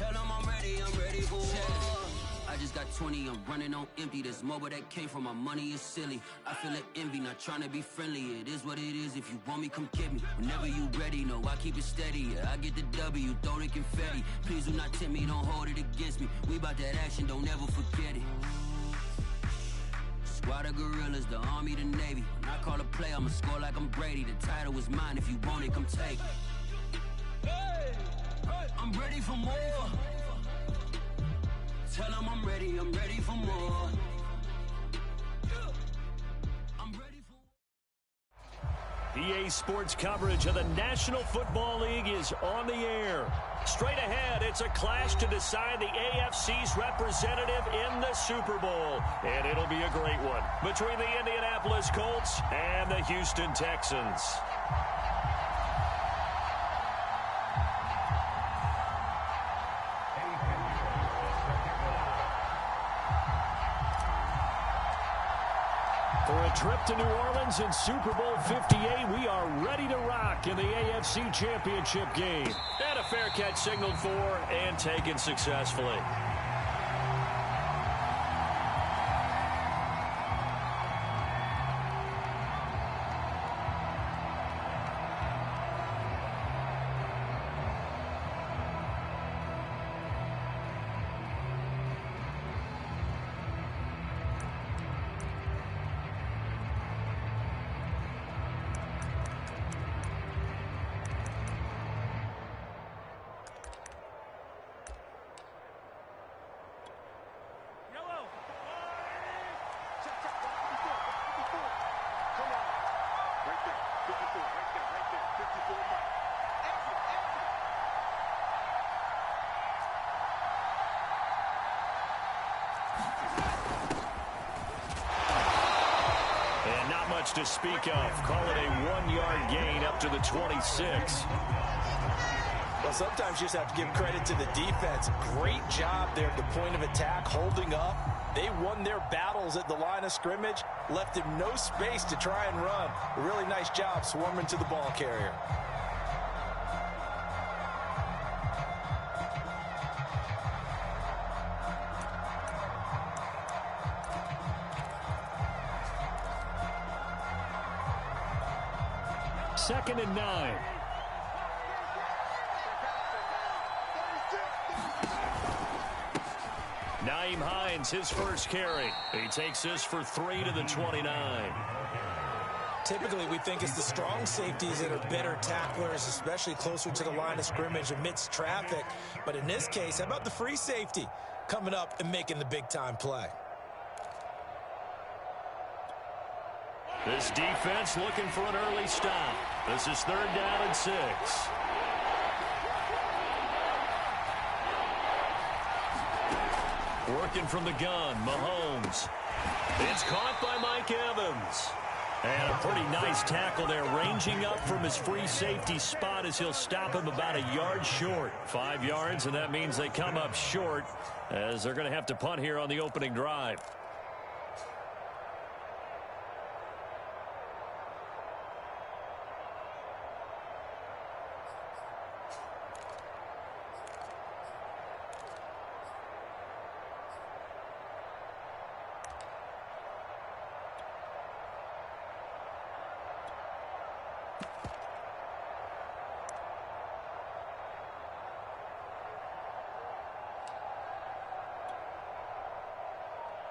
Tell them I'm ready for war. I just got 20, I'm running on empty. This mobile that came from my money is silly. I feel it envy, not trying to be friendly. It is what it is, if you want me, come get me. Whenever you ready, no, I keep it steady. Yeah, I get the W, throw the confetti. Please do not tempt me, don't hold it against me. We bout that action, don't ever forget it. Squad of gorillas, the army, the navy. When I call a play, I'ma score like I'm Brady. The title is mine, if you want it, come take it. I'm ready for more. Tell them I'm ready for more. I'm ready for... EA Sports coverage of the National Football League is on the air. Straight ahead, it's a clash to decide the AFC's representative in the Super Bowl. And it'll be a great one between the Indianapolis Colts and the Houston Texans. For a trip to New Orleans in Super Bowl 58, we are ready to rock in the AFC Championship game. And a fair catch signaled for and taken successfully. To speak of. Call it a 1-yard gain up to the 26. Well, sometimes you just have to give credit to the defense. Great job there at the point of attack, holding up. They won their battles at the line of scrimmage, left him no space to try and run. A really nice job swarming to the ball carrier. Second and 9. Nyheim Hines, his first carry. He takes this for 3 to the 29. Typically, we think it's the strong safeties that are better tacklers, especially closer to the line of scrimmage amidst traffic. But in this case, how about the free safety coming up and making the big-time play? This defense looking for an early stop. This is 3rd down and 6. Working from the gun, Mahomes. It's caught by Mike Evans. And a pretty nice tackle there, ranging up from his free safety spot as he'll stop him about a yard short. 5 yards, and that means they come up short as they're going to have to punt here on the opening drive.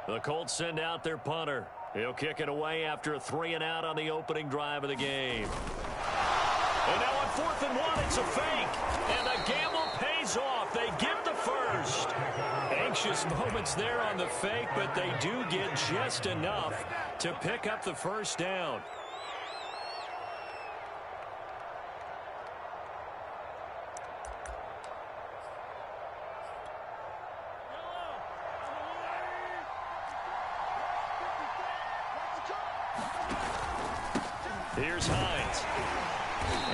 The Colts send out their punter. He'll kick it away after a 3-and-out on the opening drive of the game. And now on 4th and 1, it's a fake. And the gamble pays off. They get the first. Anxious moments there on the fake, but they do get just enough to pick up the first down. Here's Hines.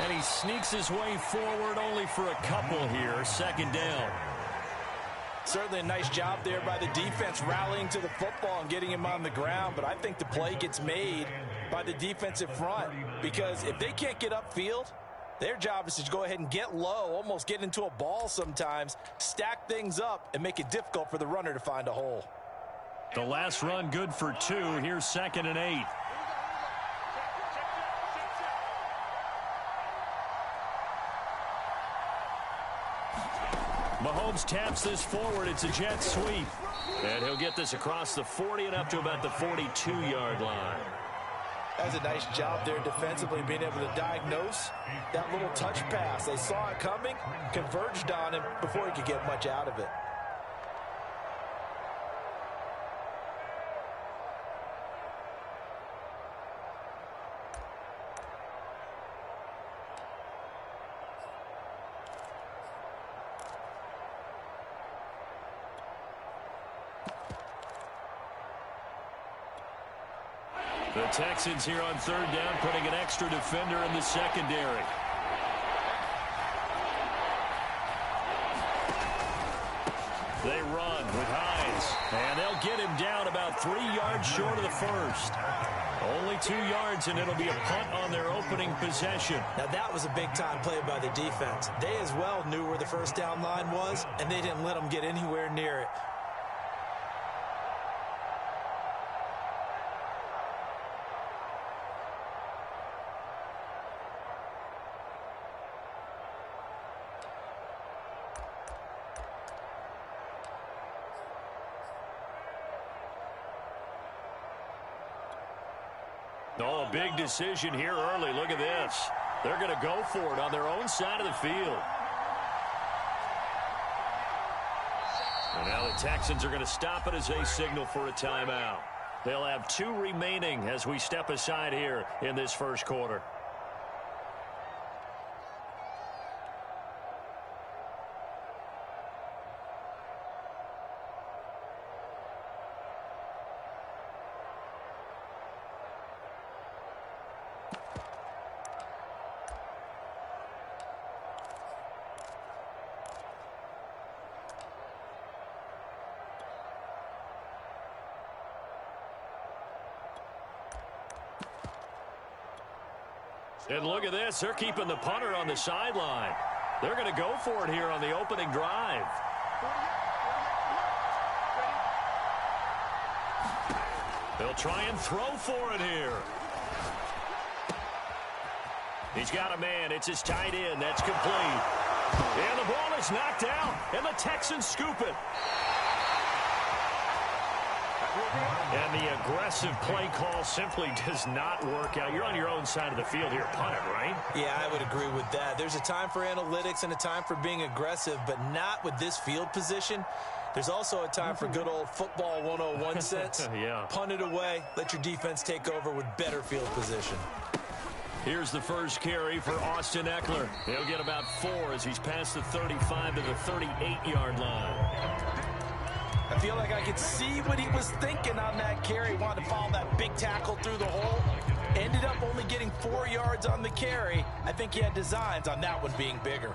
And he sneaks his way forward only for a couple here. 2nd down. Certainly a nice job there by the defense rallying to the football and getting him on the ground. But I think the play gets made by the defensive front. Because if they can't get upfield, Their job is to go ahead and get low, almost get into a ball sometimes, stack things up, and make it difficult for the runner to find a hole. The last run good for 2. Here's 2nd and 8. Mahomes taps this forward. It's a jet sweep. And he'll get this across the 40 and up to about the 42-yard line. That's a nice job there defensively, being able to diagnose that little touch pass. They saw it coming, converged on him before he could get much out of it. The Texans here on 3rd down, putting an extra defender in the secondary. They run with Hines, and they'll get him down about 3 yards short of the first. Only 2 yards, and it'll be a punt on their opening possession. Now, that was a big-time play by the defense. They as well knew where the first down line was, and they didn't let them get anywhere near it. Oh, a big decision here early. Look at this. They're going to go for it on their own side of the field. And now the Texans are going to stop it as they signal for a timeout. They'll have 2 remaining as we step aside here in this first quarter. And look at this. They're keeping the punter on the sideline. They're going to go for it here on the opening drive. They'll try and throw for it here. He's got a man. It's his tight end. That's complete. And the ball is knocked out, and the Texans scoop it. And the aggressive play call simply does not work out. You're on your own side of the field here, punt it, right? Yeah, I would agree with that. There's a time for analytics and a time for being aggressive, but not with this field position. There's also a time for good old football 101 sense. Yeah. Punt it away. Let your defense take over with better field position. Here's the first carry for Austin Eckler. He'll get about 4 as he's past the 35 to the 38-yard line. I feel like I could see what he was thinking on that carry. Wanted to follow that big tackle through the hole. Ended up only getting 4 yards on the carry. I think he had designs on that one being bigger.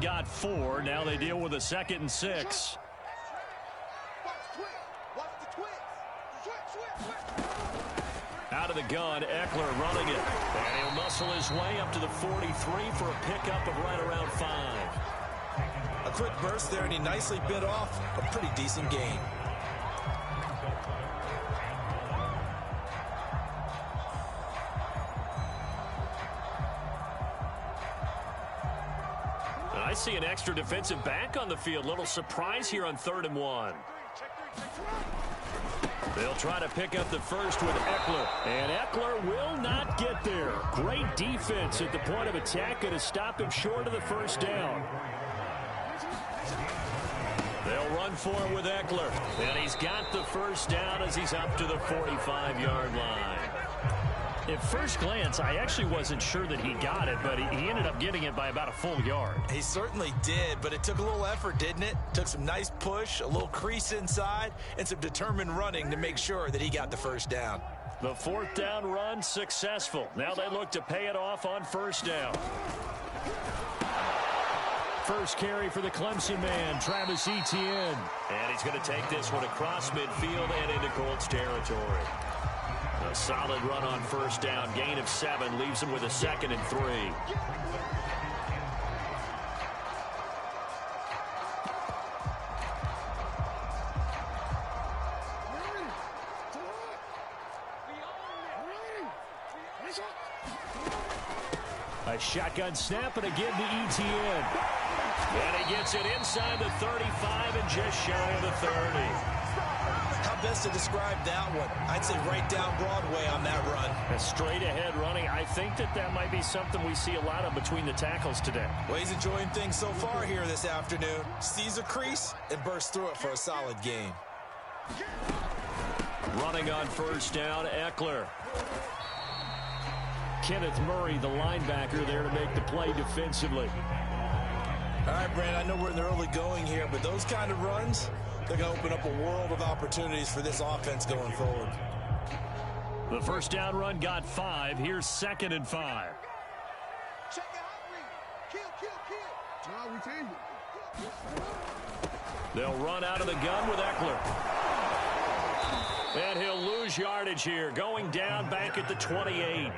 Got 4. Now they deal with a 2nd and 6. Out of the gun, Eckler running it. And he'll muscle his way up to the 43 for a pickup of right around 5. A quick burst there, and he nicely bit off a pretty decent gain. I see an extra defensive back on the field. Little surprise here on 3rd and 1. They'll try to pick up the first with Eckler. And Eckler will not get there. Great defense at the point of attack. Going to stop him short of the first down. They'll run for it with Eckler. And he's got the first down as he's up to the 45-yard line. At first glance, I actually wasn't sure that he got it, but he ended up getting it by about a full yard. He certainly did, but it took a little effort, didn't it? Took some nice push, a little crease inside, and some determined running to make sure that he got the first down. The fourth down run successful. Now they look to pay it off on first down. First carry for the Clemson man, Travis Etienne. And he's going to take this one across midfield and into Colts territory. A solid run on first down. Gain of 7 leaves him with a 2nd and 3. A shotgun snap and again to Etienne. And he gets it inside the 35 and just shy of the 30. How best to describe that one? I'd say right down Broadway on that run. A straight ahead running. I think that might be something we see a lot of between the tackles today. Well, he's enjoying things so far here this afternoon. Sees a crease and bursts through it for a solid gain. Running on first down, Eckler. Kenneth Murray, the linebacker, there to make the play defensively. All right, Brandon, I know we're in the early going here, but those kind of runs, they're going to open up a world of opportunities for this offense going forward. The first down run got 5. Here's 2nd and 5. Check it out, kill. We changed it. They'll run out of the gun with Eckler. And he'll lose yardage here, going down back at the 28.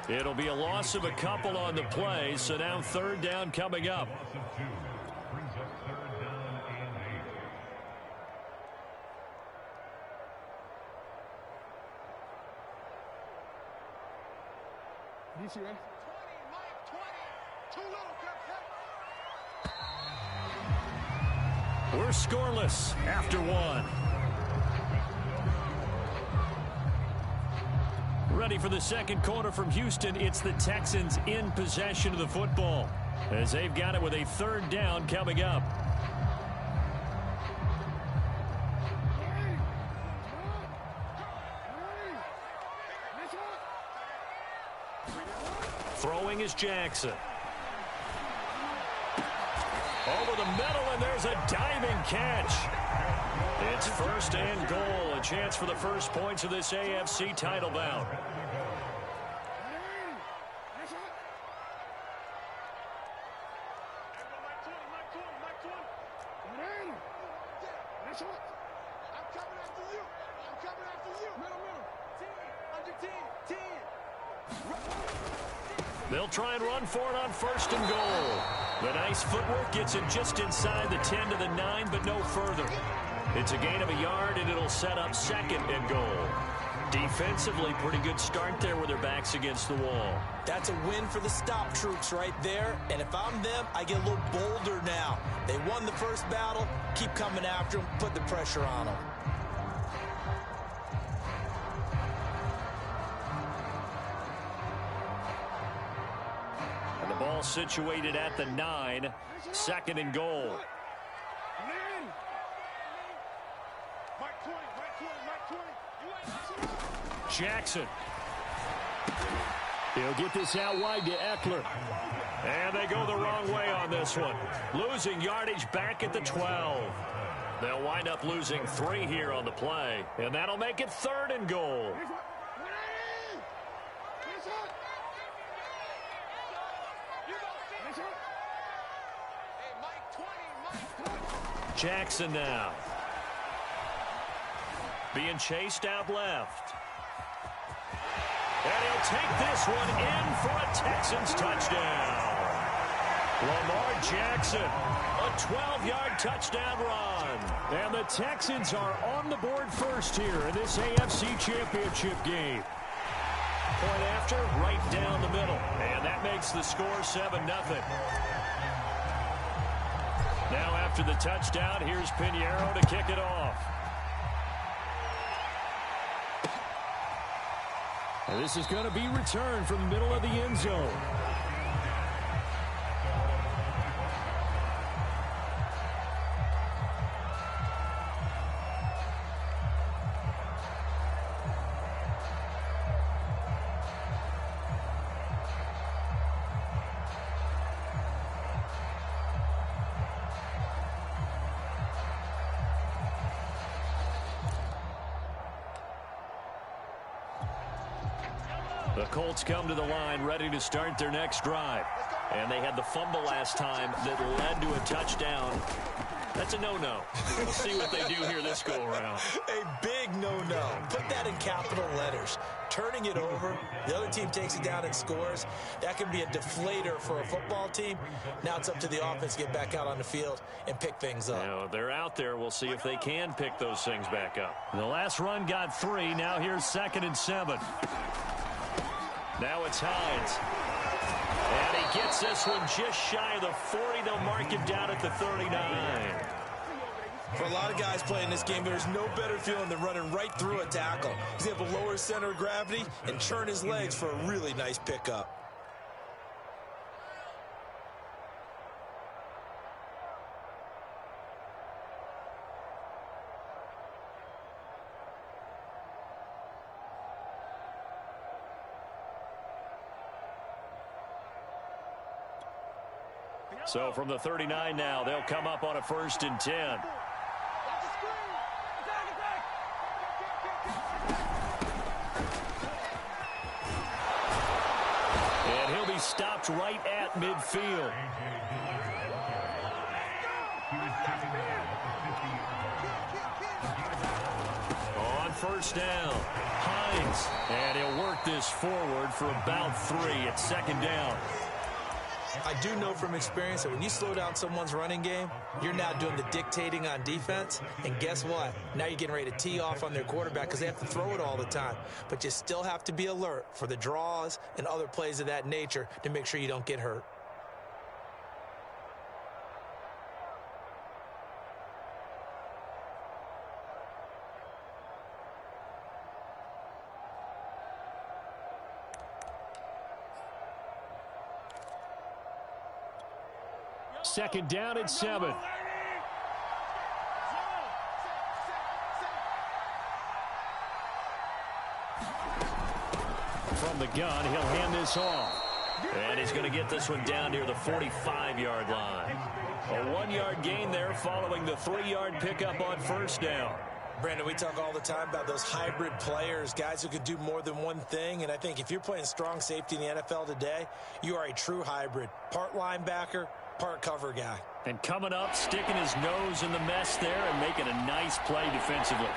It'll be a loss of a couple on the play, so now 3rd down coming up. DC, right? 20, Mike, 20. Too little, We're scoreless after 1. Ready for the second quarter from Houston. It's the Texans in possession of the football as they've got it with a 3rd down coming up. Throwing is Jackson. Over the middle, and there's a diving catch. It's 1st and goal. A chance for the first points of this AFC title bout. They'll try and run for it on 1st and goal. The nice footwork gets it just inside the 10 to the 9, but no further. It's a gain of a yard, and it'll set up 2nd and goal. Defensively, pretty good start there with their backs against the wall. That's a win for the stop troops right there. And if I'm them, I get a little bolder now. They won the first battle. Keep coming after them. Put the pressure on them. And the ball situated at the 9. 2nd and goal. Jackson. He'll get this out wide to Eckler. And they go the wrong way on this one. Losing yardage back at the 12. They'll wind up losing 3 here on the play. And that'll make it 3rd and goal. Jackson now. Being chased out left. And he'll take this one in for a Texans touchdown. Lamar Jackson, a 12-yard touchdown run. And the Texans are on the board first here in this AFC Championship game. Point after, right down the middle. And that makes the score 7-0. Now after the touchdown, here's Pinheiro to kick it off. And this is going to be returned from the middle of the end zone. The Colts come to the line ready to start their next drive. And they had the fumble last time that led to a touchdown. That's a no-no. We'll see what they do here this go-around. A big no-no. Put that in capital letters. Turning it over, the other team takes it down and scores. That can be a deflator for a football team. Now it's up to the offense to get back out on the field and pick things up. Now, they're out there. We'll see if they can pick those things back up. The last run got 3. Now here's 2nd and 7. Now it's Hines. And he gets this one just shy of the 40. They'll mark him down at the 39. For a lot of guys playing this game, there's no better feeling than running right through a tackle. He's able to lower his center of gravity and churn his legs for a really nice pickup. So from the 39 now, they'll come up on a 1st and 10. And he'll be stopped right at midfield. On 1st down, Hines. And he'll work this forward for about 3 at 2nd down. I do know from experience that when you slow down someone's running game, you're now doing the dictating on defense. And guess what? Now you're getting ready to tee off on their quarterback because they have to throw it all the time. But you still have to be alert for the draws and other plays of that nature to make sure you don't get hurt. Second down and 7. From the gun, he'll hand this off. And he's going to get this one down near the 45-yard line. A 1-yard gain there following the 3-yard pickup on 1st down. Brandon, we talk all the time about those hybrid players, guys who can do more than one thing. And I think if you're playing strong safety in the NFL today, you are a true hybrid. Part linebacker, part cover guy. And coming up, sticking his nose in the mess there and making a nice play defensively.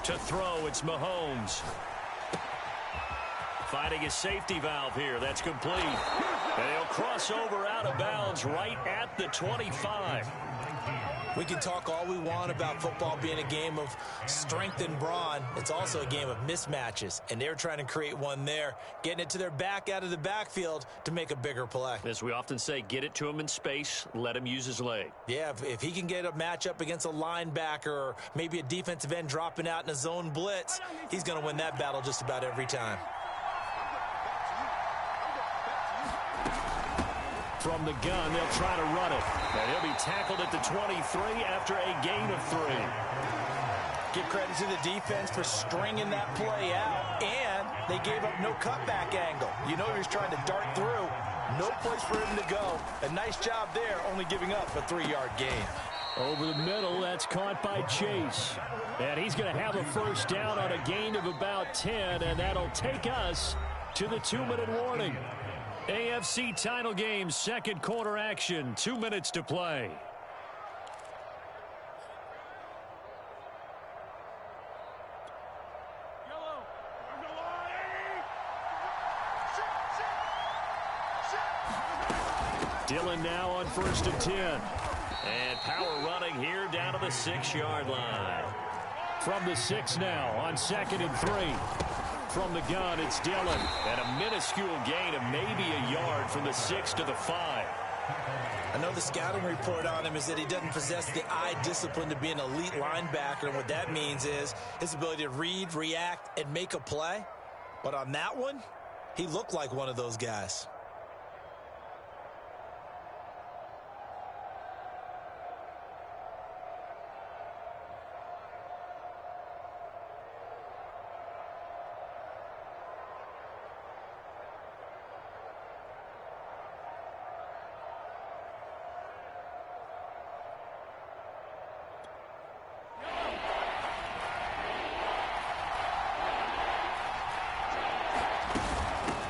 To throw, it's Mahomes. Finding his safety valve here. That's complete. And he'll cross over out of bounds right at the 25. We can talk all we want about football being a game of strength and brawn. It's also a game of mismatches, and they're trying to create one there, getting it to their back out of the backfield to make a bigger play. As we often say, get it to him in space, let him use his leg. Yeah, if he can get a matchup against a linebacker or maybe a defensive end dropping out in a zone blitz, he's going to win that battle just about every time. From the gun, they'll try to run it. And he'll be tackled at the 23 after a gain of 3. Give credit to the defense for stringing that play out, and they gave up no cutback angle. You know he was trying to dart through. No place for him to go. A nice job there, only giving up a 3-yard gain. Over the middle, that's caught by Chase. And he's going to have a 1st down on a gain of about 10, and that'll take us to the 2-minute warning. AFC title game, 2nd quarter action, 2 minutes to play. Dillon now on 1st and 10. And power running here down to the 6-yard line. From the 6 now on 2nd and 3. From the gun, it's Dillon. And a minuscule gain of maybe a yard from the 6 to the 5. I know the scouting report on him is that he doesn't possess the eye discipline to be an elite linebacker. And what that means is his ability to read, react, and make a play. But on that one, he looked like one of those guys.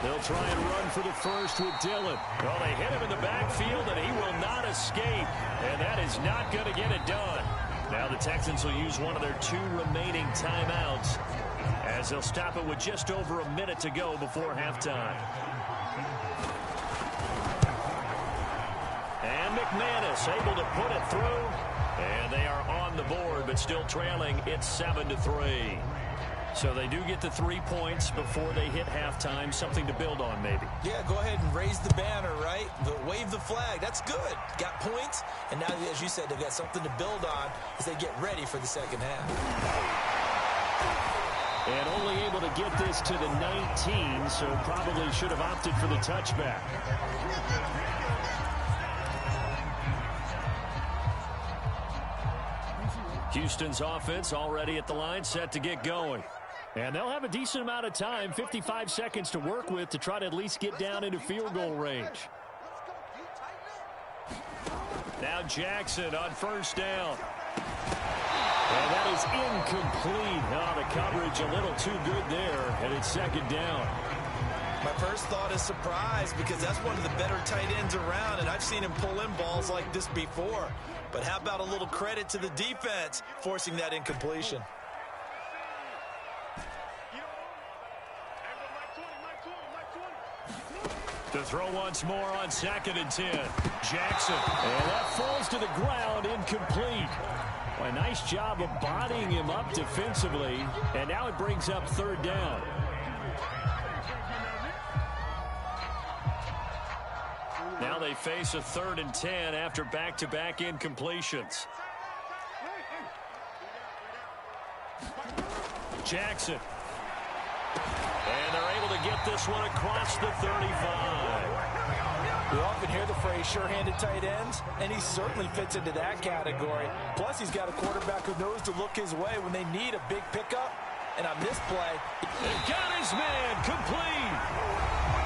They'll try and run for the first with Dillon. Well, they hit him in the backfield, and he will not escape. And that is not going to get it done. Now the Texans will use one of their 2 remaining timeouts as they'll stop it with just over a minute to go before halftime. And McManus able to put it through. And they are on the board, but still trailing. It's 7-3. So they do get the 3 points before they hit halftime. Something to build on, maybe. Yeah, go ahead and raise the banner, right? Wave the flag. That's good. Got points. And now, as you said, they've got something to build on as they get ready for the second half. And only able to get this to the 19, so probably should have opted for the touchback. Houston's offense already at the line, set to get going. And they'll have a decent amount of time, 55 seconds to work with to try to at least get down into field goal range. Now Jackson on first down. And that is incomplete. Oh, the coverage a little too good there, and it's second down. My first thought is surprise, because that's one of the better tight ends around, and I've seen him pull in balls like this before. But how about a little credit to the defense forcing that incompletion? To throw once more on 2nd and 10. Jackson. And that falls to the ground, incomplete. Well, a nice job of bodying him up defensively. And now it brings up 3rd down. Now they face a 3rd and 10 after back-to-back incompletions. Jackson. And they're able to get this one across the 35. We often hear the phrase sure-handed tight ends, and he certainly fits into that category. Plus, he's got a quarterback who knows to look his way when they need a big pickup. And on this play, they've got his man complete.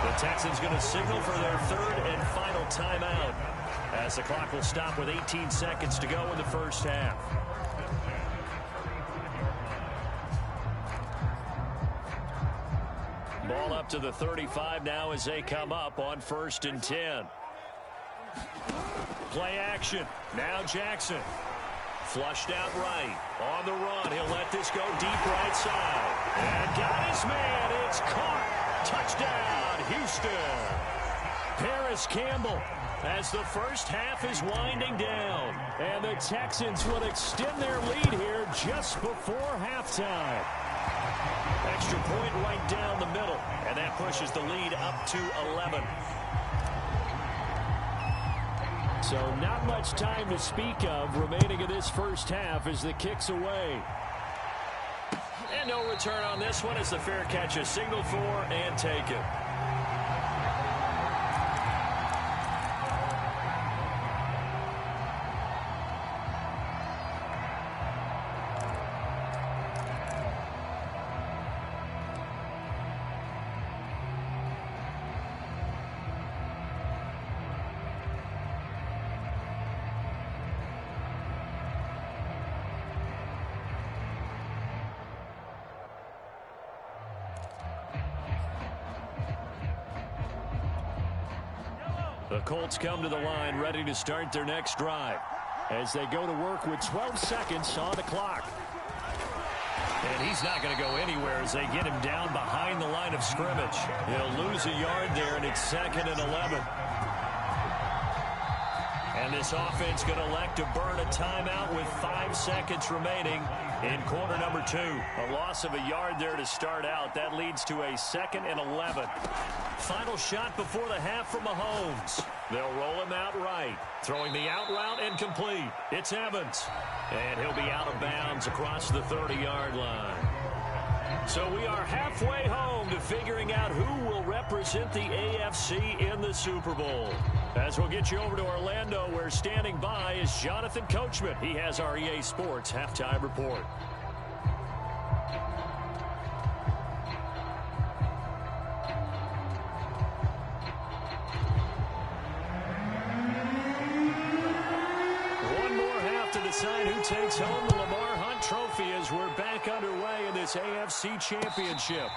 The Texans going to signal for their 3rd and final timeout as the clock will stop with 18 seconds to go in the first half. Ball up to the 35 now as they come up on 1st and 10. Play action. Now Jackson. Flushed out right. On the run. He'll let this go deep right side. And got his man. It's caught. Touchdown, Houston. Paris Campbell as the first half is winding down. And the Texans will extend their lead here just before halftime. Extra point right down the middle. And that pushes the lead up to 11. So not much time to speak of remaining in this first half as the kick's away. And no return on this one as the fair catch is signaled for and taken. The Colts come to the line ready to start their next drive as they go to work with 12 seconds on the clock. And he's not going to go anywhere as they get him down behind the line of scrimmage. He'll lose a yard there, and it's 2nd and 11. And this offense going to elect to burn a timeout with 5 seconds remaining in quarter number 2. A loss of a yard there to start out. That leads to a 2nd and 11. Final shot before the half from Mahomes. They'll roll him out right. Throwing the out route and complete. It's Evans. And he'll be out of bounds across the 30-yard line. So we are halfway home to figuring out who will represent the AFC in the Super Bowl. As we'll get you over to Orlando, where standing by is Jonathan Coachman. He has our EA Sports Halftime Report. One more half to decide who takes home the Lamar Hunt Trophy as we're back underway in this AFC Championship.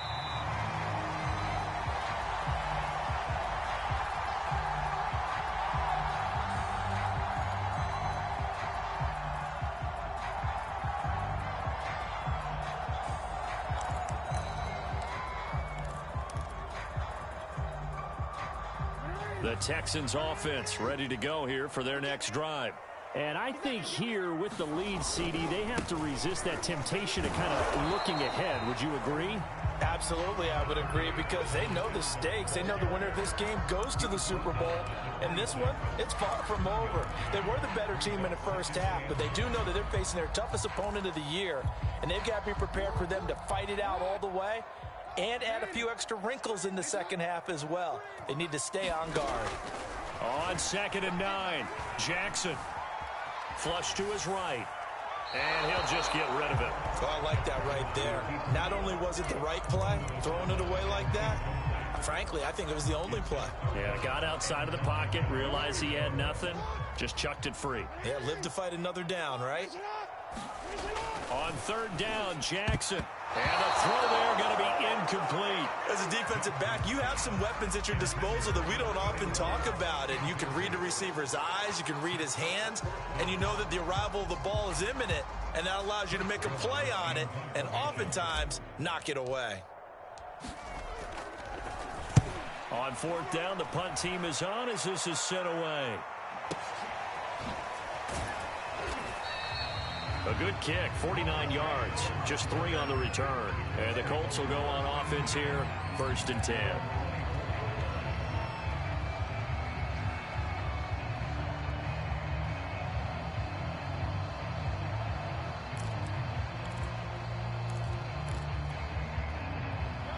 The Texans offense ready to go here for their next drive. And I think here with the lead, CD, they have to resist that temptation of kind of looking ahead. Would you agree? Absolutely, I would agree, because they know the stakes. They know the winner of this game goes to the Super Bowl. And this one, it's far from over. They were the better team in the first half, but they do know that they're facing their toughest opponent of the year. And they've got to be prepared for them to fight it out all the way and add a few extra wrinkles in the second half as well. They need to stay on guard. On 2nd and 9, Jackson. Flush to his right. And he'll just get rid of it. Oh, I like that right there. Not only was it the right play, throwing it away like that, frankly, I think it was the only play. Yeah, got outside of the pocket, realized he had nothing, just chucked it free. Yeah, live to fight another down, right? On 3rd down, Jackson. And the throw there going to be incomplete. As a defensive back, you have some weapons at your disposal that we don't often talk about. And you can read the receiver's eyes, you can read his hands, and you know that the arrival of the ball is imminent. And that allows you to make a play on it and oftentimes knock it away. On 4th down, the punt team is on as this is sent away. A good kick, 49 yards, just 3 on the return. And the Colts will go on offense here, 1st and 10.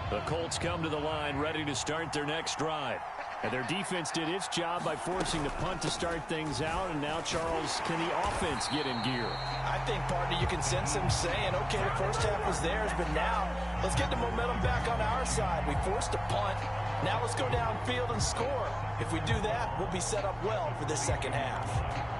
The Colts come to the line ready to start their next drive. And their defense did its job by forcing the punt to start things out. And now, Charles, can the offense get in gear? I think, partner, you can sense them saying, okay, the first half was theirs, but now let's get the momentum back on our side. We forced a punt. Now let's go downfield and score. If we do that, we'll be set up well for this second half.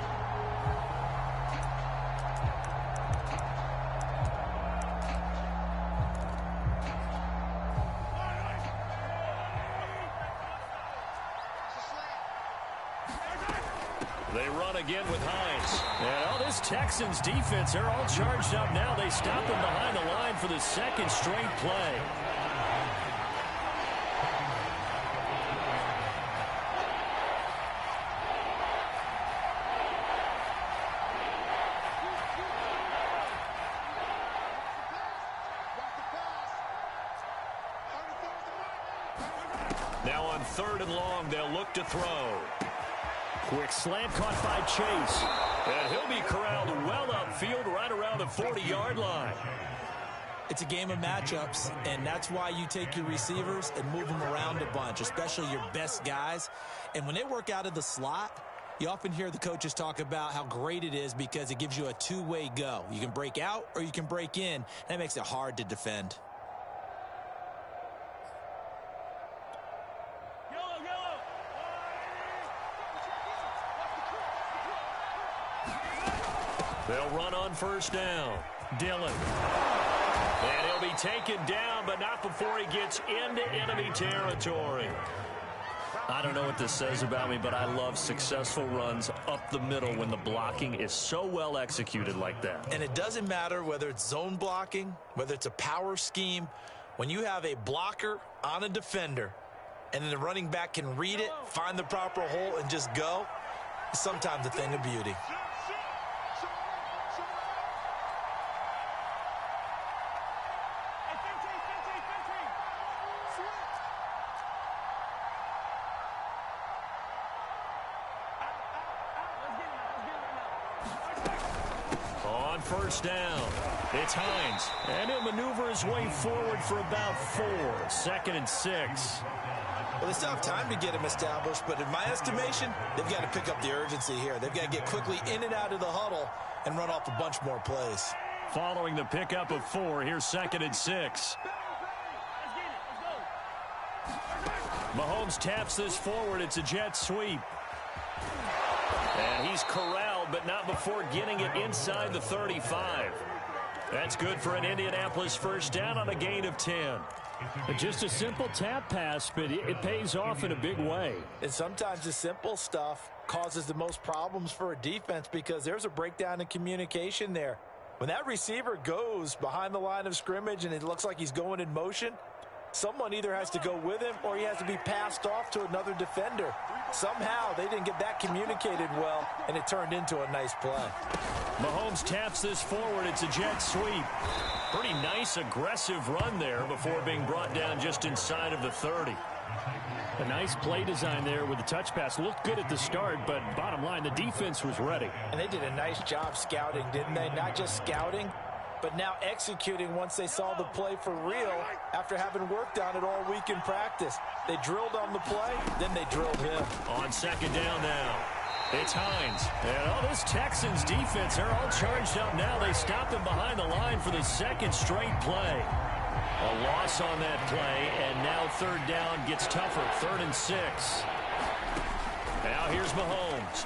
They run again with Hines. And this Texans defense, they're all charged up now. They stop him behind the line for the second straight play. Now on 3rd and long, they'll look to throw. Quick slant caught by Chase. And he'll be corralled well upfield right around the 40-yard line. It's a game of matchups, and that's why you take your receivers and move them around a bunch, especially your best guys. And when they work out of the slot, you often hear the coaches talk about how great it is because it gives you a two-way go. You can break out or you can break in. That makes it hard to defend. They'll run on 1st down. Dillon. And he'll be taken down, but not before he gets into enemy territory. I don't know what this says about me, but I love successful runs up the middle when the blocking is so well executed like that. And it doesn't matter whether it's zone blocking, whether it's a power scheme. When you have a blocker on a defender, and then the running back can read it, find the proper hole, and just go, it's sometimes a thing of beauty. On 1st down, it's Hines. And he'll maneuver his way forward for about 4. 2nd and 6. Well, they still have time to get him established, but in my estimation, they've got to pick up the urgency here. They've got to get quickly in and out of the huddle and run off a bunch more plays. Following the pickup of 4, here's 2nd and 6. Mahomes taps this forward. It's a jet sweep. And he's corralled, but not before getting it inside the 35. That's good for an Indianapolis 1st down on a gain of 10. Just a simple tap pass, but it pays off in a big way. And sometimes the simple stuff causes the most problems for a defense because there's a breakdown in communication there. When that receiver goes behind the line of scrimmage and it looks like he's going in motion, Someone either has to go with him or he has to be passed off to another defender. Somehow they didn't get that communicated well, and it turned into a nice play. Mahomes taps this forward. It's a jet sweep. Pretty nice, aggressive run there before being brought down just inside of the 30. A nice play design there with the touch pass. Looked good at the start, but bottom line, the defense was ready. And they did a nice job scouting, didn't they? Not just scouting, but now executing once they saw the play for real after having worked on it all week in practice. They drilled on the play, then they drilled him. On second down now, it's Hines. And this Texans defense, they're all charged up now. They stopped them behind the line for the second straight play. A loss on that play, and now third down gets tougher. 3rd and 6. Now here's Mahomes.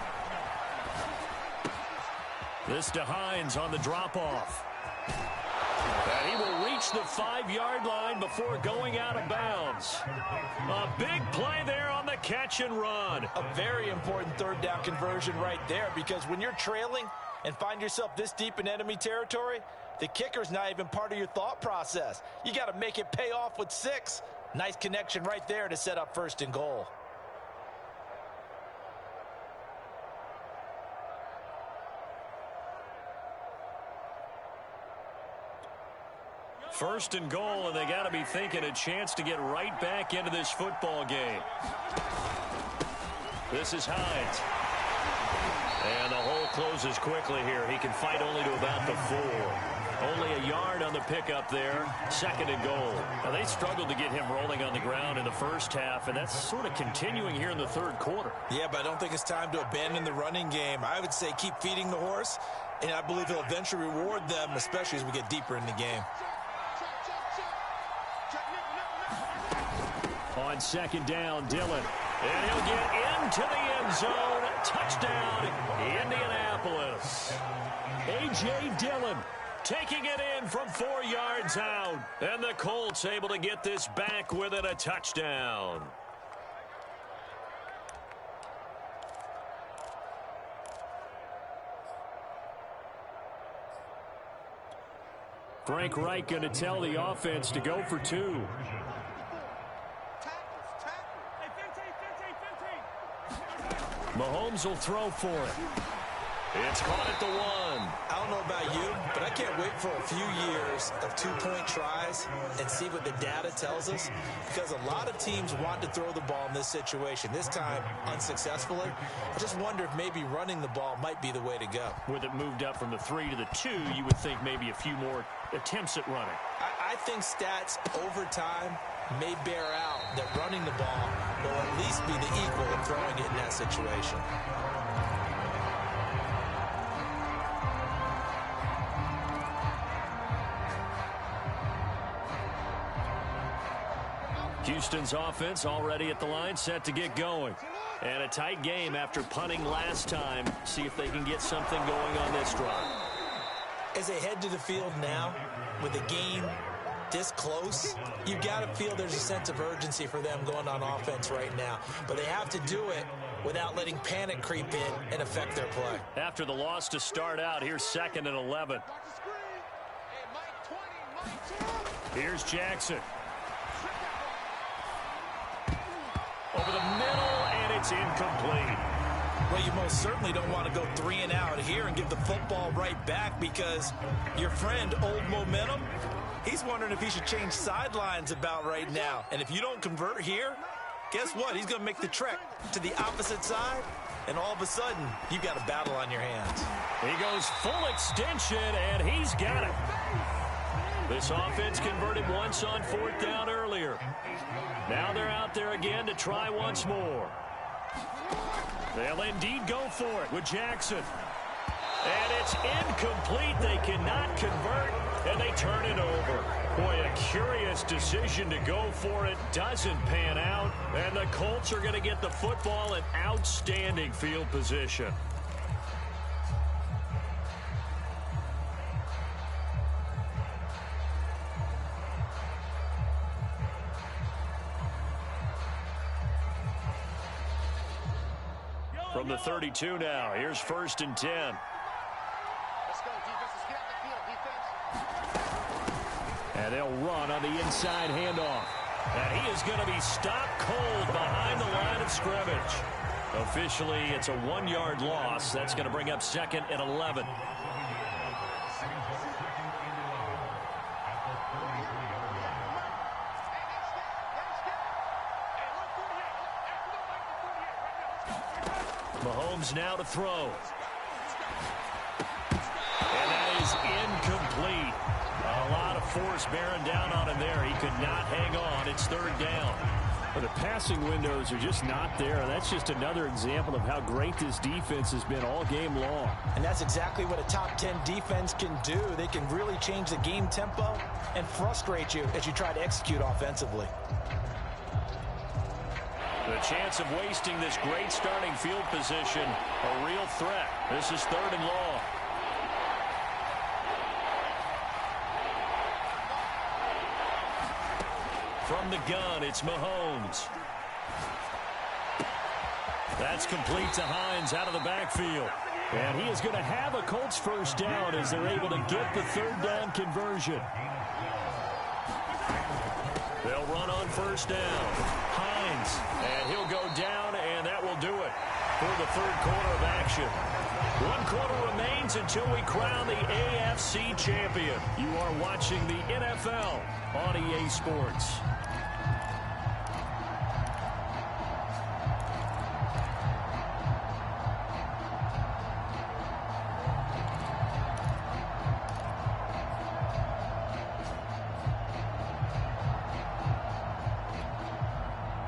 This to Hines on the drop-off. And he will reach the 5-yard line before going out of bounds. A big play there on the catch and run. A very important third down conversion right there, because when you're trailing and find yourself this deep in enemy territory, the kicker's not even part of your thought process. You got to make it pay off with 6. Nice connection right there to set up 1st and goal. First and goal, and they got to be thinking a chance to get right back into this football game. This is Hines. And the hole closes quickly here. He can fight only to about the 4. Only a yard on the pickup there. 2nd and goal. Now, they struggled to get him rolling on the ground in the first half, and that's sort of continuing here in the 3rd quarter. Yeah, but I don't think it's time to abandon the running game. I would say keep feeding the horse, and I believe he'll eventually reward them, especially as we get deeper in the game. On second down, Dillon. And he'll get into the end zone. Touchdown, Indianapolis. A.J. Dillon taking it in from 4 yards out. And the Colts able to get this back with it, a touchdown. Frank Reich going to tell the offense to go for 2. Mahomes will throw for it. It's caught at the 1. I don't know about you, but I can't wait for a few years of 2-point tries and see what the data tells us, because a lot of teams want to throw the ball in this situation, this time unsuccessfully. I just wonder if maybe running the ball might be the way to go. With it moved up from the 3 to the 2, you would think maybe a few more attempts at running. I think stats over time may bear out that running the ball will at least be the equal of throwing it in that situation. Houston's offense already at the line, set to get going. And a tight game after punting last time. See if they can get something going on this drive. As they head to the field now, with a game this close, you've got to feel there's a sense of urgency for them going on offense right now. But they have to do it without letting panic creep in and affect their play. After the loss to start out, here's 2nd and 11. Here's Jackson. Over the middle, and it's incomplete. Well, you most certainly don't want to go 3 and out here and give the football right back, because your friend, Old Momentum, he's wondering if he should change sidelines about right now. And if you don't convert here, guess what? He's going to make the trek to the opposite side, and all of a sudden, you've got a battle on your hands. He goes full extension, and he's got it. This offense converted once on 4th down earlier. Now they're out there again to try once more. They'll indeed go for it with Jackson. And it's incomplete. They cannot convert, and they turn it over. Boy, a curious decision to go for it. Doesn't pan out, and the Colts are going to get the football in outstanding field position. From the 32 now, here's 1st and 10. Let's go, defense. Let's get out the field, defense. And they'll run on the inside handoff. And he is going to be stopped cold behind the line of scrimmage. Officially, it's a 1-yard loss. That's going to bring up 2nd and 11. Mahomes now to throw. And that is incomplete. A lot of force bearing down on him there. He could not hang on. It's 3rd down. Well, the passing windows are just not there. That's just another example of how great this defense has been all game long. And that's exactly what a top 10 defense can do. They can really change the game tempo and frustrate you as you try to execute offensively. The chance of wasting this great starting field position, a real threat. This is 3rd and long. From the gun, it's Mahomes. That's complete to Hines out of the backfield. And he is going to have a Colts 1st down as they're able to get the 3rd down conversion. They'll run on 1st down. Hines, and he'll go down, and that will do it for the 3rd quarter of action. 1 quarter remains until we crown the AFC champion. You are watching the NFL on EA Sports.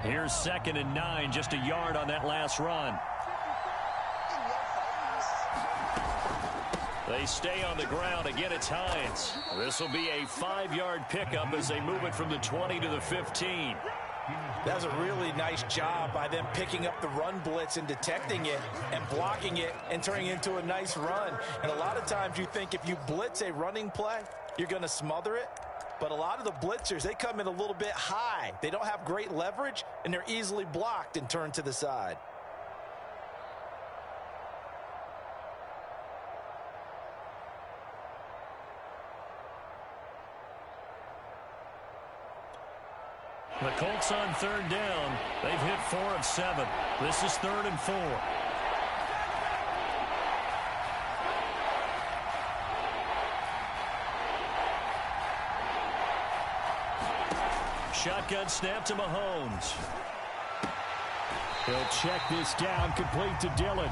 Here's 2nd and 9, just a yard on that last run. They stay on the ground. Again, it's Hines. This will be a 5-yard pickup as they move it from the 20 to the 15. That was a really nice job by them picking up the run blitz and detecting it and blocking it and turning it into a nice run. And a lot of times you think if you blitz a running play, you're going to smother it. But a lot of the blitzers, they come in a little bit high. They don't have great leverage, and they're easily blocked and turned to the side. The Colts on 3rd down. They've hit 4 of 7. This is 3rd and 4. Shotgun snap to Mahomes. He'll check this down, complete to Dillon.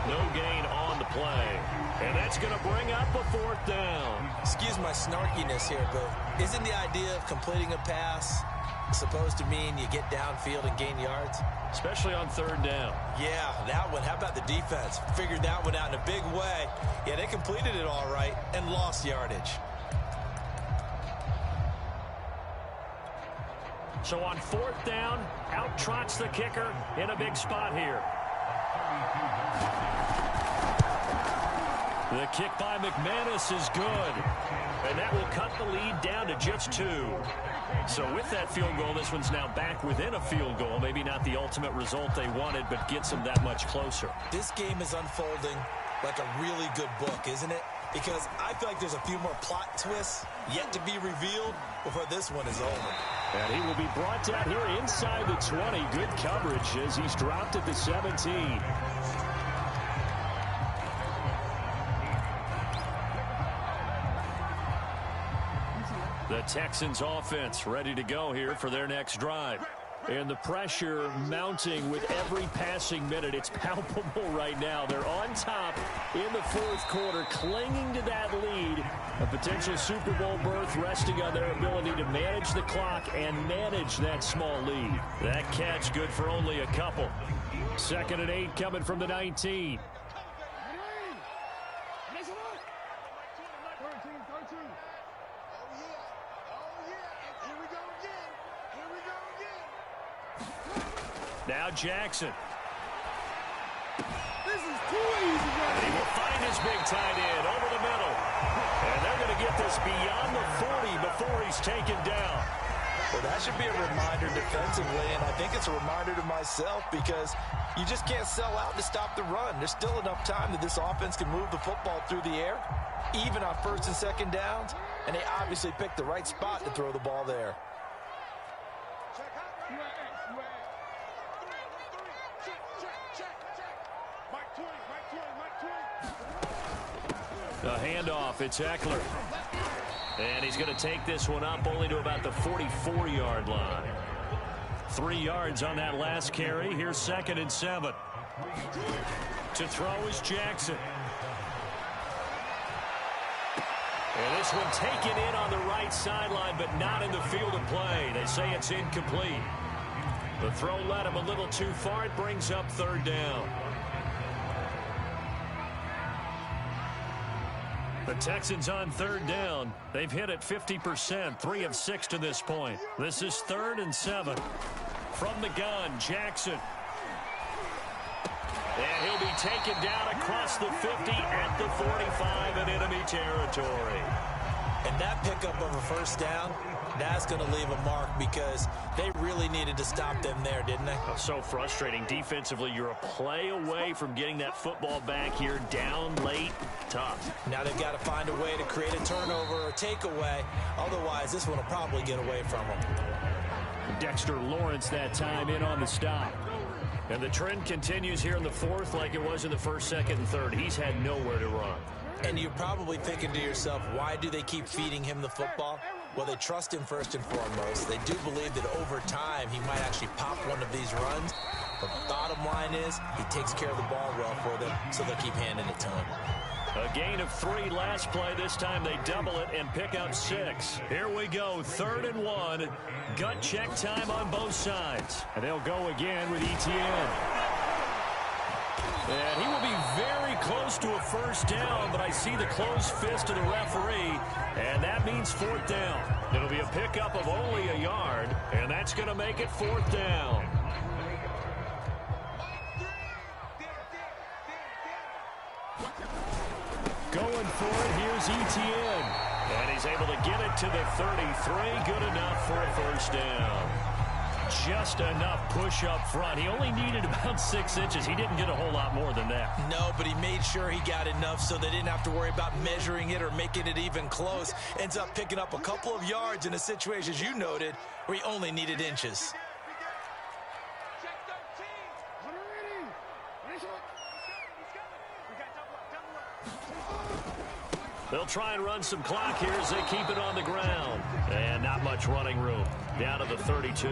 No gain on the play. And that's going to bring up a 4th down. Excuse my snarkiness here, but isn't the idea of completing a pass supposed to mean you get downfield and gain yards? Especially on 3rd down. Yeah, that one. How about the defense? Figured that one out in a big way. Yeah, they completed it all right and lost yardage. So on 4th down, out trots the kicker in a big spot here. The kick by McManus is good. And that will cut the lead down to just 2. So with that field goal, this one's now back within a field goal. Maybe not the ultimate result they wanted, but gets them that much closer. This game is unfolding like a really good book, isn't it? Because I feel like there's a few more plot twists yet to be revealed before this one is over. And he will be brought down here inside the 20. Good coverage as he's dropped at the 17. The Texans offense ready to go here for their next drive. And the pressure mounting with every passing minute. It's palpable right now. They're on top in the 4th quarter, clinging to that lead. A potential Super Bowl berth resting on their ability to manage the clock and manage that small lead. That catch good for only a couple. 2nd and 8 coming from the 19. Now Jackson. This is too easy, guys. He will find his big tight end over the middle. And they're going to get this beyond the 40 before he's taken down. Well, that should be a reminder defensively, and I think it's a reminder to myself because you just can't sell out to stop the run. There's still enough time that this offense can move the football through the air, even on 1st and 2nd downs, and they obviously picked the right spot to throw the ball there. The handoff, it's Eckler. And he's going to take this one up only to about the 44-yard line. 3 yards on that last carry. Here's 2nd and 7. To throw is Jackson. And this one taken in on the right sideline, but not in the field of play. They say it's incomplete. The throw led him a little too far. It brings up 3rd down. The Texans on 3rd down. They've hit it 50%, 3 of 6 to this point. This is 3rd and 7. From the gun, Jackson. And he'll be taken down across the 50 at the 45 in enemy territory. And that pickup of a 1st down, that's going to leave a mark because they really needed to stop them there, didn't they? Oh, so frustrating. Defensively, you're a play away from getting that football back here down late. Tough. Now they've got to find a way to create a turnover or takeaway. Otherwise, this one will probably get away from them. Dexter Lawrence that time in on the stop. And the trend continues here in the 4th like it was in the 1st, 2nd, and 3rd. He's had nowhere to run. And you're probably thinking to yourself, why do they keep feeding him the football? Well, they trust him first and foremost. They do believe that over time he might actually pop one of these runs. But the bottom line is he takes care of the ball well for them, so they'll keep handing it to him. A gain of 3 last play. This time they double it and pick up 6. Here we go, 3rd and 1. Gut check time on both sides. And they'll go again with Etienne. And he will be very close to a 1st down, but I see the closed fist of the referee, and that means 4th down. It'll be a pickup of only a yard, and that's going to make it 4th down. Going for it, here's Etienne. And he's able to get it to the 33. Good enough for a 1st down. Just enough push up front. He only needed about 6 inches. He didn't get a whole lot more than that. No, but he made sure he got enough so they didn't have to worry about measuring it or making it even close. Ends up picking up a couple of yards in a situation, as you noted, where he only needed inches. They'll try and run some clock here as they keep it on the ground. And not much running room. Down to the 32.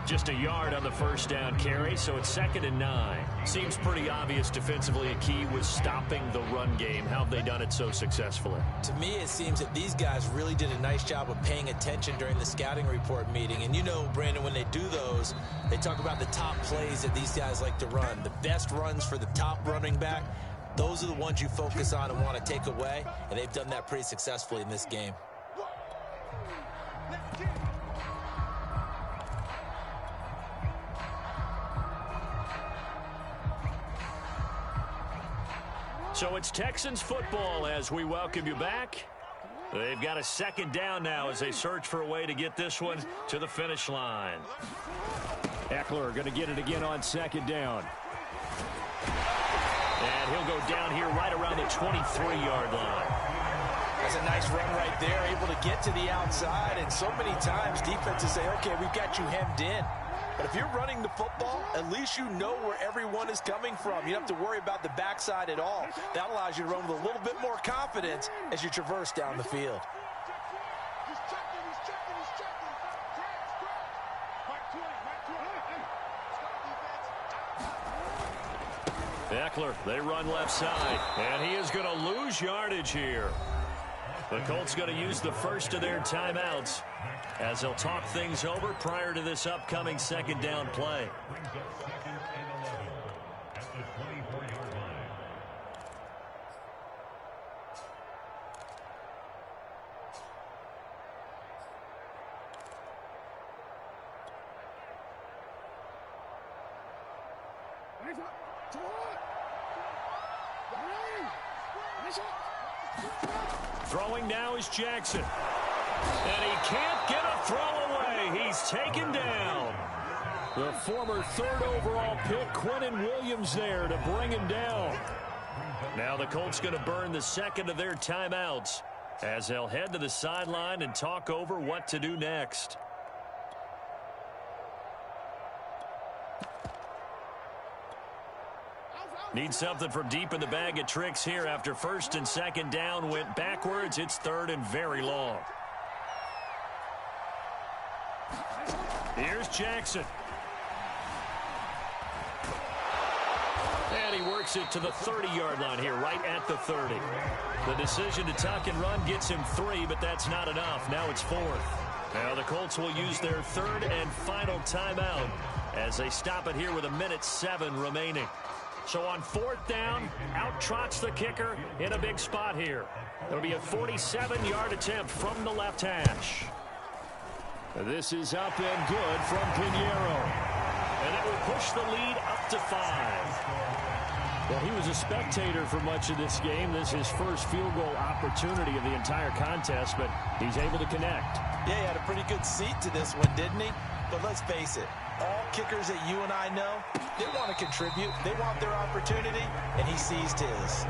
Just a yard on the 1st down carry, so it's 2nd and 9. Seems pretty obvious defensively a key was stopping the run game. How have they done it so successfully? To me, it seems that these guys really did a nice job of paying attention during the scouting report meeting. And you know, Brandon, when they do those, they talk about the top plays that these guys like to run. The best runs for the top running back. Those are the ones you focus on and want to take away, and they've done that pretty successfully in this game. So it's Texans football as we welcome you back. They've got a 2nd down now as they search for a way to get this one to the finish line. Eckler going to get it again on 2nd down. And he'll go down here right around the 23-yard line. That's a nice run right there, able to get to the outside. And so many times defenses say, okay, we've got you hemmed in. But if you're running the football, at least you know where everyone is coming from. You don't have to worry about the backside at all. That allows you to run with a little bit more confidence as you traverse down the field. Eckler, they run left side, and he is going to lose yardage here. The Colts going to use the first of their timeouts as they'll talk things over prior to this upcoming 2nd down play. Throwing now is Jackson. And he can't get a throw away. He's taken down. The former 3rd overall pick, Quentin Williams, there to bring him down. Now the Colts going to burn the 2nd of their timeouts as they'll head to the sideline and talk over what to do next. Need something from deep in the bag of tricks here after first and second down went backwards. It's third and very long. Here's Jackson. And he works it to the 30-yard line here, right at the 30. The decision to tuck and run gets him 3, but that's not enough. Now it's 4th. Now the Colts will use their third and final timeout as they stop it here with 1:07 remaining. So on 4th down, out trots the kicker in a big spot here. It'll be a 47-yard attempt from the left hash. This is up and good from Pinheiro. And that will push the lead up to 5. Well, he was a spectator for much of this game. This is his first field goal opportunity of the entire contest, but he's able to connect. Yeah, he had a pretty good seat to this one, didn't he? But let's face it, all kickers that you and I know, they want to contribute. They want their opportunity, and he seized his.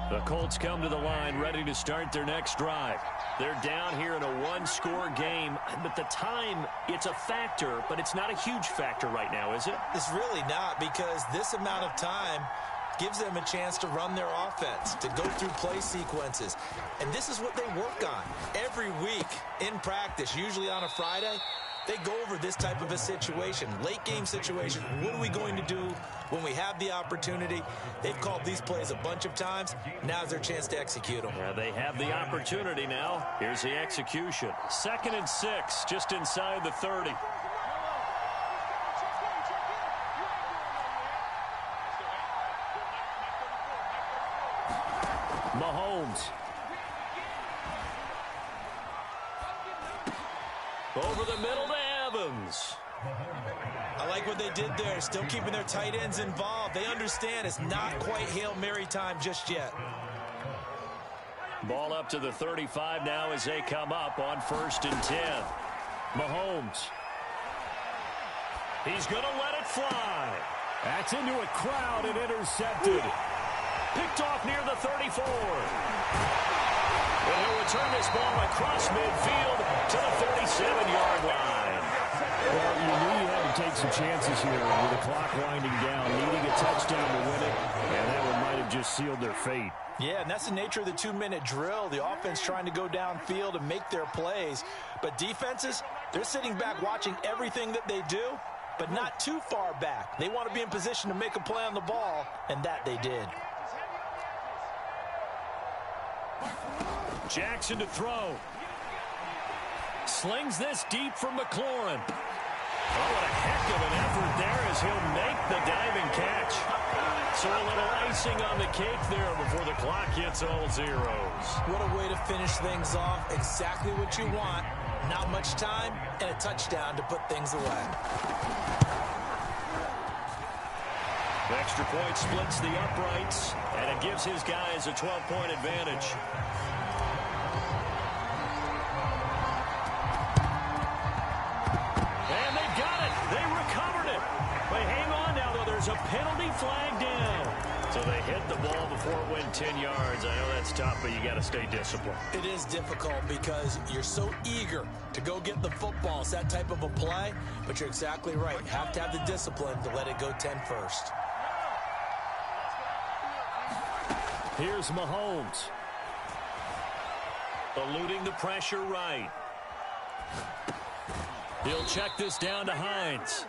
The Colts come to the line ready to start their next drive. They're down here in a one-score game, but the time, it's a factor, but it's not a huge factor right now, is it? It's really not, because this amount of time gives them a chance to run their offense, to go through play sequences. And this is what they work on every week in practice, usually on a Friday. They go over this type of a situation, late game situation. What are we going to do when we have the opportunity? They've called these plays a bunch of times. Now's their chance to execute them. Yeah, they have the opportunity now. Here's the execution. 2nd and 6, just inside the 30. Mahomes. Over the middle to Evans. I like what they did there. Still keeping their tight ends involved. They understand it's not quite Hail Mary time just yet. Ball up to the 35 now as they come up on 1st and 10. Mahomes. He's going to let it fly. That's into a crowd and intercepted. Picked off near the 34. And he'll return this ball across midfield to the 37-yard line. Well, you knew you had to take some chances here with the clock winding down, needing a touchdown to win it, and that one might have just sealed their fate. Yeah, and that's the nature of the 2-minute drill. The offense trying to go downfield and make their plays. But defenses, they're sitting back watching everything that they do, but not too far back. They want to be in position to make a play on the ball, and that they did. Jackson to throw. Slings this deep from McLaurin. Oh, what a heck of an effort there as he'll make the diving catch. So a little icing on the cake there before the clock hits all zeros. What a way to finish things off. Exactly what you want. Not much time and a touchdown to put things away. The extra point splits the uprights, and it gives his guys a 12-point advantage. And they got it. They recovered it. But hang on now, though. There's a penalty flag down. So they hit the ball before it went 10 yards. I know that's tough, but you got to stay disciplined. It is difficult because you're so eager to go get the football. It's that type of a play, but you're exactly right. You have to have the discipline to let it go 10 first. Here's Mahomes. Eluding the pressure right. He'll check this down to Hines.